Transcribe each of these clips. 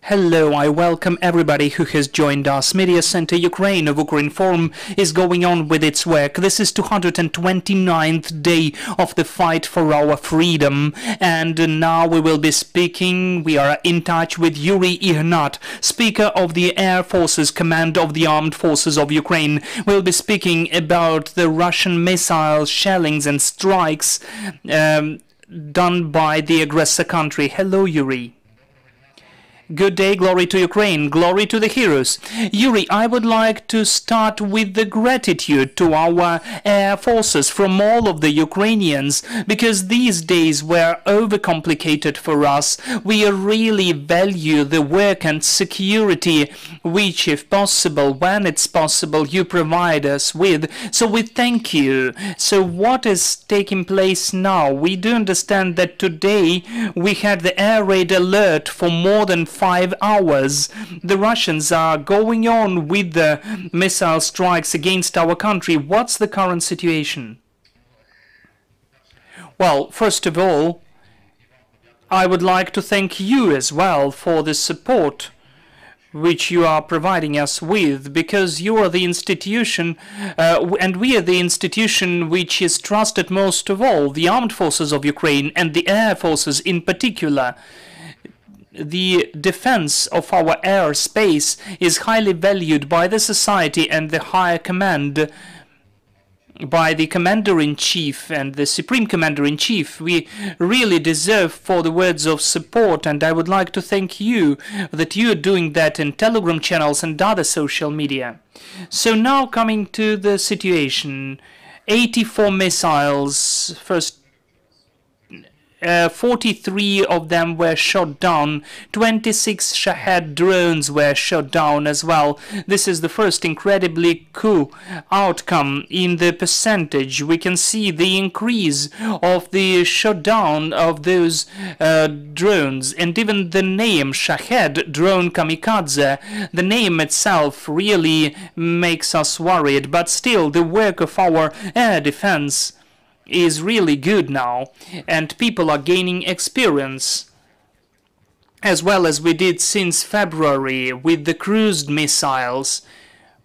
Hello, I welcome everybody who has joined us. Media Center Ukraine of Ukrinform is going on with its work. This is 229th day of the fight for our freedom. And now we will be speaking, we are in touch with Yuriy Ihnat, Speaker of the Air Forces Command of the Armed Forces of Ukraine. We'll be speaking about the Russian missile shellings and strikes done by the aggressor country. Hello, Yuriy. Good day, glory to Ukraine, glory to the heroes. Yuriy, I would like to start with the gratitude to our air forces from all of the Ukrainians, because these days were overcomplicated for us. We really value the work and security which, if possible, when it's possible, you provide us with. So we thank you. So what is taking place now? We do understand that today we had the air raid alert for more than 5 hours. The Russians are going on with the missile strikes against our country. What's the current situation? Well, first of all, I would like to thank you as well for the support which you are providing us with, because you are the institution, and we are the institution which is trusted most of all, the armed forces of Ukraine and the air forces in particular. The defense of our airspace is highly valued by the society and the higher command, by the Commander-in-Chief and the Supreme Commander-in-Chief. We really deserve for the words of support, and I would like to thank you that you are doing that in Telegram channels and other social media. So now coming to the situation, 84 missiles, first 43 of them were shot down, 26 Shahed drones were shot down as well. This is the first incredibly cool outcome in the percentage. We can see the increase of the shutdown of those drones, and even the name Shahed drone kamikaze, the name itself really makes us worried, but still the work of our air defense is really good now, and people are gaining experience, as well as we did since February with the cruise missiles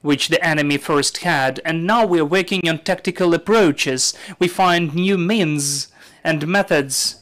which the enemy first had, and now we're working on tactical approaches. We find new means and methods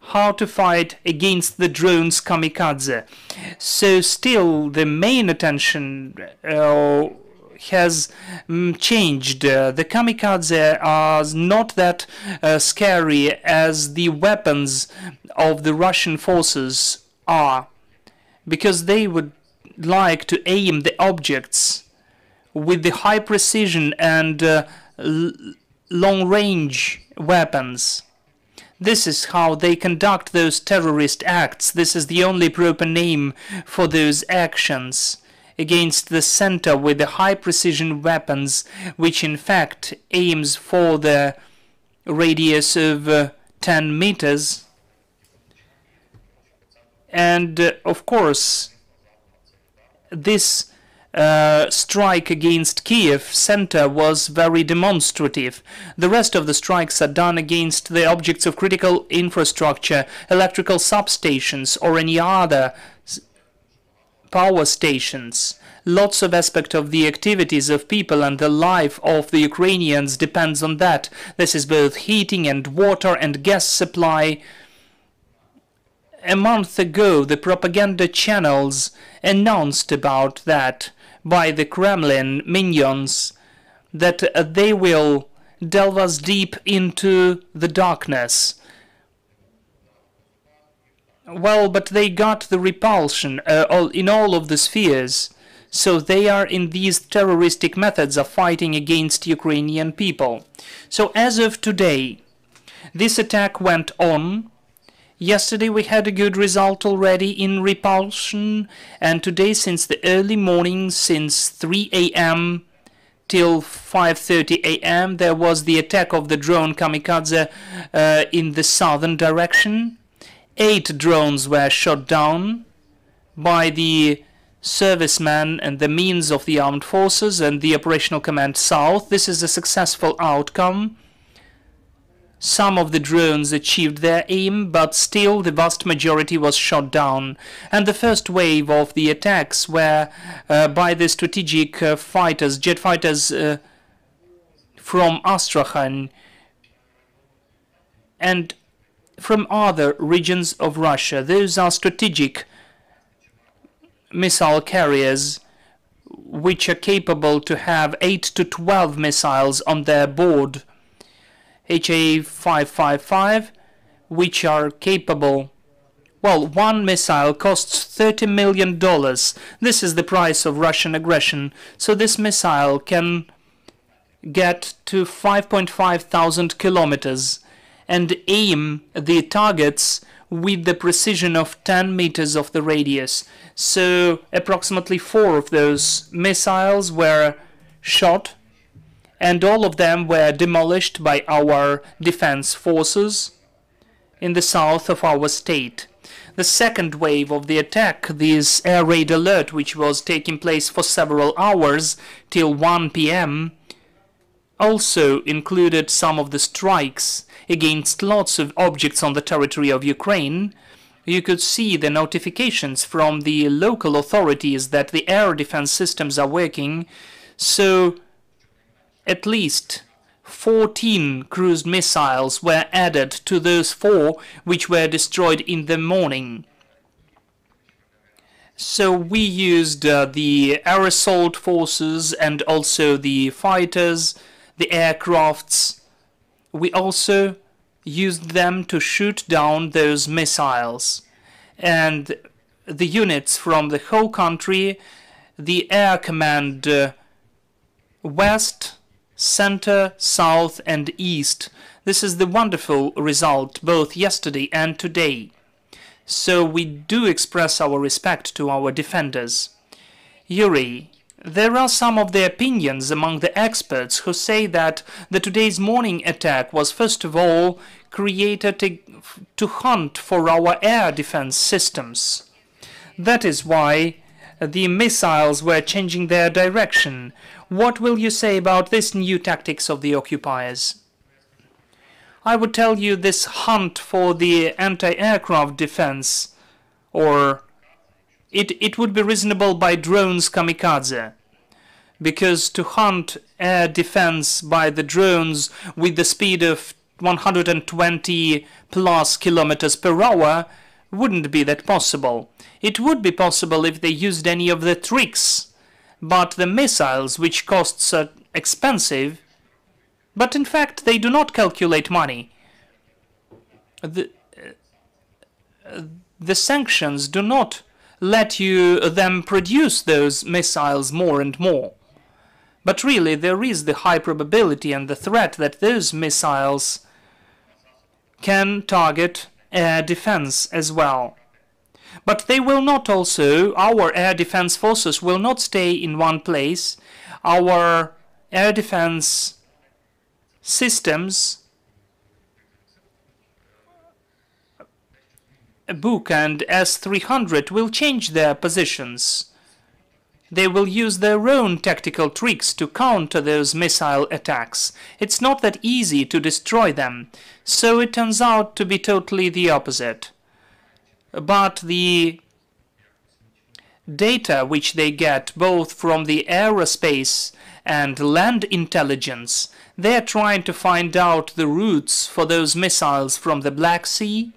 how to fight against the drones kamikaze. So still the main attention has changed. The kamikaze are not that scary as the weapons of the Russian forces are, because they would like to aim the objects with the high precision and long-range weapons. This is how they conduct those terrorist acts. This is the only proper name for those actions against the center with the high precision weapons, which in fact aims for the radius of 10 meters. And of course, this strike against Kiev center was very demonstrative. The rest of the strikes are done against the objects of critical infrastructure, electrical substations, or any other power stations. Lots of aspects of the activities of people and the life of the Ukrainians depends on that. This is both heating and water and gas supply. A month ago, the propaganda channels announced about that by the Kremlin minions, that they will delve us deep into the darkness. Well, but they got the repulsion in all of the spheres, so they are in these terroristic methods of fighting against Ukrainian people. So as of today, this attack went on. Yesterday we had a good result already in repulsion, and today since the early morning, since 3 a.m. till 5:30 a.m., there was the attack of the drone kamikaze in the southern direction. 8 drones were shot down by the servicemen and the means of the armed forces and the operational command south. This is a successful outcome. Some of the drones achieved their aim, but still the vast majority was shot down. And the first wave of the attacks were by the strategic fighters, jet fighters from Astrakhan and from other regions of Russia. Those are strategic missile carriers which are capable to have 8 to 12 missiles on their board. HA-555, which are capable, well, one missile costs $30 million. This is the price of Russian aggression. So this missile can get to 5.5 thousand kilometers and aim the targets with the precision of 10 meters of the radius. So approximately 4 of those missiles were shot, and all of them were demolished by our defense forces in the south of our state. The second wave of the attack, this air raid alert, which was taking place for several hours till 1 p.m., also included some of the strikes against lots of objects on the territory of Ukraine. You could see the notifications from the local authorities that the air defense systems are working. So at least 14 cruise missiles were added to those 4 which were destroyed in the morning. So we used the air assault forces and also the fighters, the aircrafts. We also used them to shoot down those missiles. And the units from the whole country, the Air Command West, Center, South and East. This is the wonderful result both yesterday and today. So we do express our respect to our defenders. Yuriy, there are some of the opinions among the experts who say that the today's morning attack was first of all created to hunt for our air defense systems. That is why the missiles were changing their direction. What will you say about this new tactics of the occupiers? I would tell you this hunt for the anti-aircraft defense, or it would be reasonable by drones kamikaze, because to hunt air defense by the drones with the speed of 120 plus kilometers per hour wouldn't be that possible. It would be possible if they used any of the tricks, but the missiles, which costs are expensive, but in fact they do not calculate money. The sanctions do not let them produce those missiles more and more. But really there is the high probability and the threat that those missiles can target air defense as well. But they will not also, our air defense forces will not stay in one place. Our air defense systems, Buk and S-300, will change their positions. They will use their own tactical tricks to counter those missile attacks. It's not that easy to destroy them, so it turns out to be totally the opposite. But the data which they get both from the aerospace and land intelligence, they're trying to find out the routes for those missiles from the Black Sea,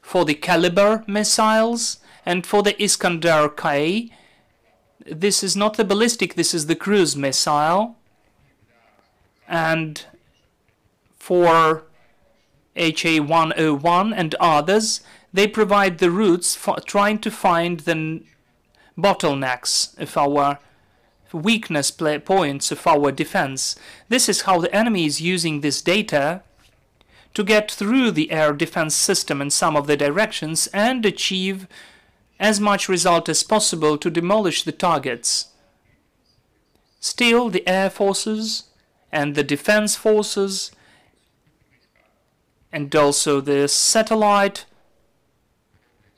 for the Caliber missiles, and for the Iskander-K. This is not the ballistic, this is the cruise missile. And for HA-101 and others, they provide the routes for trying to find the bottlenecks of our weakness points of our defense. This is how the enemy is using this data to get through the air defense system in some of the directions and achieve as much result as possible to demolish the targets. Still, the air forces and the defense forces and also the satellite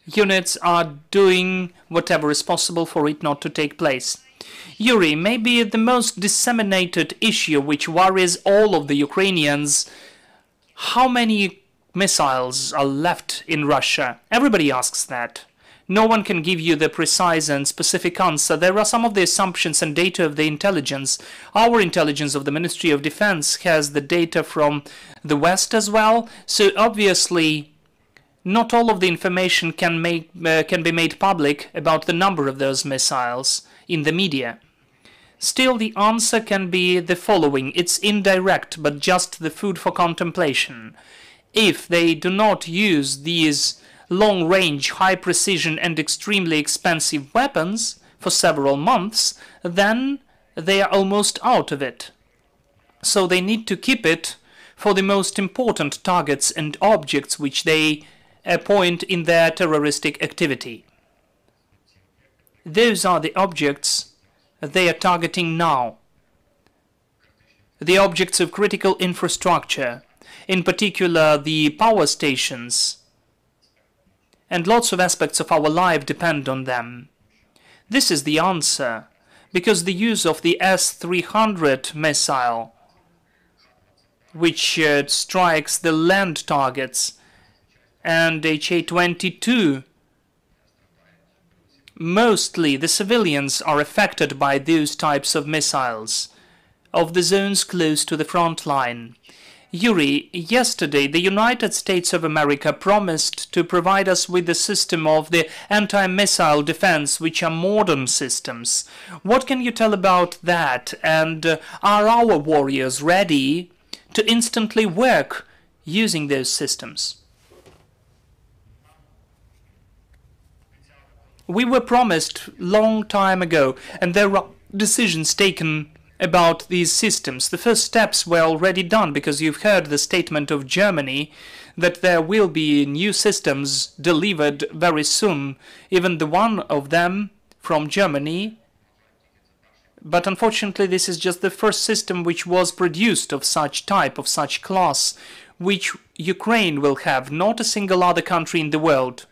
units are doing whatever is possible for it not to take place. Yuriy, maybe the most disseminated issue which worries all of the Ukrainians How many missiles are left in Russia? Everybody asks that. No one can give you the precise and specific answer. There are some of the assumptions and data of the intelligence. Our intelligence of the Ministry of Defense has the data from the West as well. So obviously, not all of the information can be made public about the number of those missiles in the media. Still, the answer can be the following. It's indirect, but just the food for contemplation. If they do not use these long-range, high-precision and extremely expensive weapons for several months, then they are almost out of it. So they need to keep it for the most important targets and objects which they point in their terroristic activity. Those are the objects they are targeting now. The objects of critical infrastructure, in particular the power stations, and lots of aspects of our life depend on them. This is the answer, because the use of the S-300 missile, which strikes the land targets, and HA-22, mostly the civilians are affected by those types of missiles, of the zones close to the front line. Yuriy, yesterday the United States of America promised to provide us with the system of the anti-missile defense, which are modern systems. What can you tell about that? And are our warriors ready to instantly work using those systems? We were promised long time ago, and there are decisions taken about these systems. The first steps were already done, because you've heard the statement of Germany that there will be new systems delivered very soon, even the one of them from Germany. But unfortunately, this is just the first system which was produced of such type, of such class, which Ukraine will have, not a single other country in the world.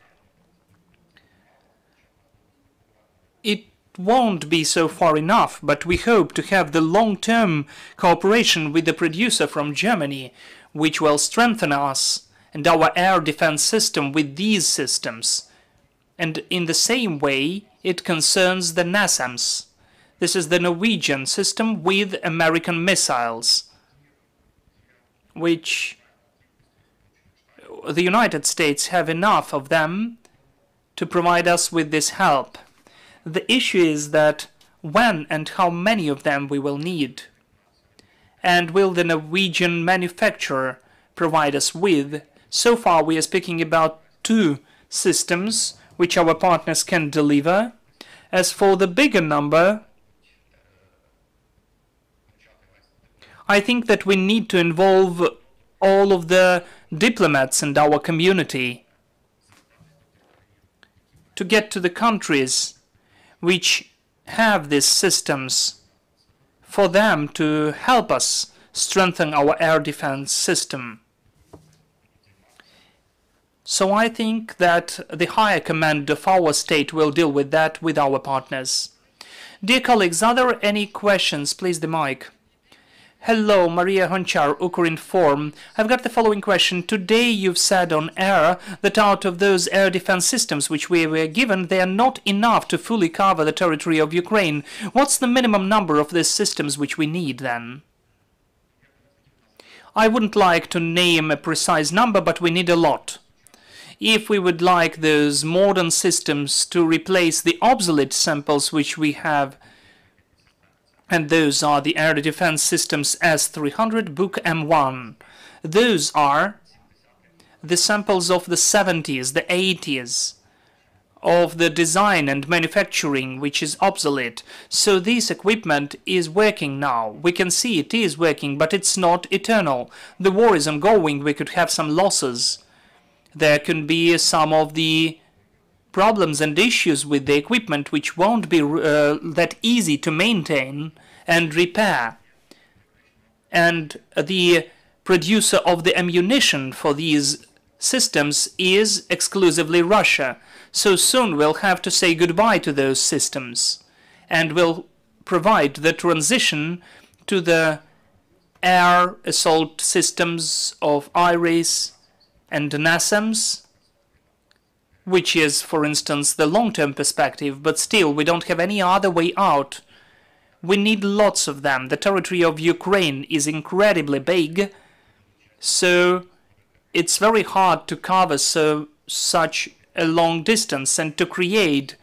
It won't be so far enough, but we hope to have the long-term cooperation with the producer from Germany, which will strengthen us and our air defense system with these systems. And in the same way, it concerns the NASAMS. This is the Norwegian system with American missiles, which the United States have enough of them to provide us with this help. The issue is that when and how many of them we will need. And will the Norwegian manufacturer provide us with? So far we are speaking about 2 systems which our partners can deliver. As for the bigger number, I think that we need to involve all of the diplomats in our community to get to the countries which have these systems, for them to help us strengthen our air defense system. So I think that the higher command of our state will deal with that with our partners. Dear colleagues, are there any questions? Please, the mic. Hello, Maria Honchar, Ukrinform. I've got the following question. Today you've said on air that out of those air defense systems which we were given, they are not enough to fully cover the territory of Ukraine. What's the minimum number of these systems which we need then? I wouldn't like to name a precise number, but we need a lot. If we would like those modern systems to replace the obsolete samples which we have, and those are the air defense systems S-300, Buk M1. Those are the samples of the 70s, the 80s, of the design and manufacturing, which is obsolete. So this equipment is working now. We can see it is working, but it's not eternal. The war is ongoing. We could have some losses. There can be some of the problems and issues with the equipment which won't be that easy to maintain and repair. And the producer of the ammunition for these systems is exclusively Russia. So soon we'll have to say goodbye to those systems, and we'll provide the transition to the air assault systems of Iris and NASAMS, which is, for instance, the long-term perspective, but still we don't have any other way out. We need lots of them. The territory of Ukraine is incredibly big, so it's very hard to cover such a long distance and to create,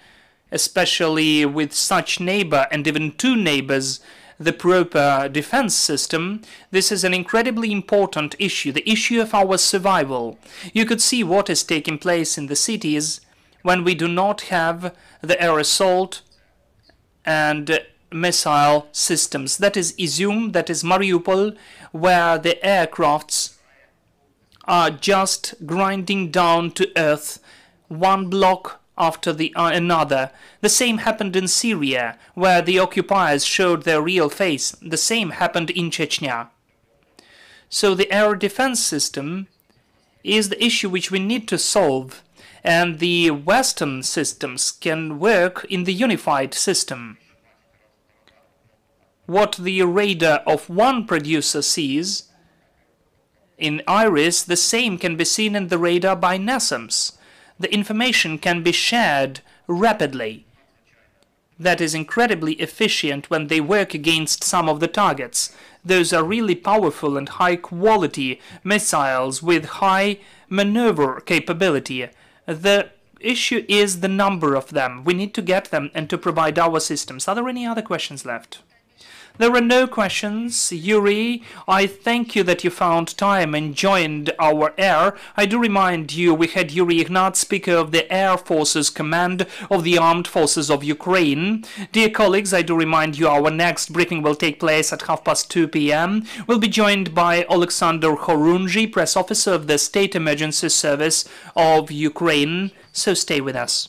especially with such neighbor and even two neighbors, the proper defense system. This is an incredibly important issue, the issue of our survival. You could see what is taking place in the cities when we do not have the air assault and missile systems. That is Izum, that is Mariupol, where the aircrafts are just grinding down to earth, one block after another. The same happened in Syria, where the occupiers showed their real face. The same happened in Chechnya. So the air defense system is the issue which we need to solve, and the Western systems can work in the unified system. What the radar of one producer sees in Iris, the same can be seen in the radar by NASAMS. The information can be shared rapidly. That is incredibly efficient when they work against some of the targets. Those are really powerful and high-quality missiles with high maneuver capability. The issue is the number of them. We need to get them and to provide our systems. Are there any other questions left? There are no questions. Yuri, I thank you that you found time and joined our air. I do remind you we had Yuriy Ihnat, Speaker of the Air Forces Command of the Armed Forces of Ukraine. Dear colleagues, I do remind you our next briefing will take place at 2:30 p.m. We'll be joined by Alexander Horunji, Press Officer of the State Emergency Service of Ukraine. So stay with us.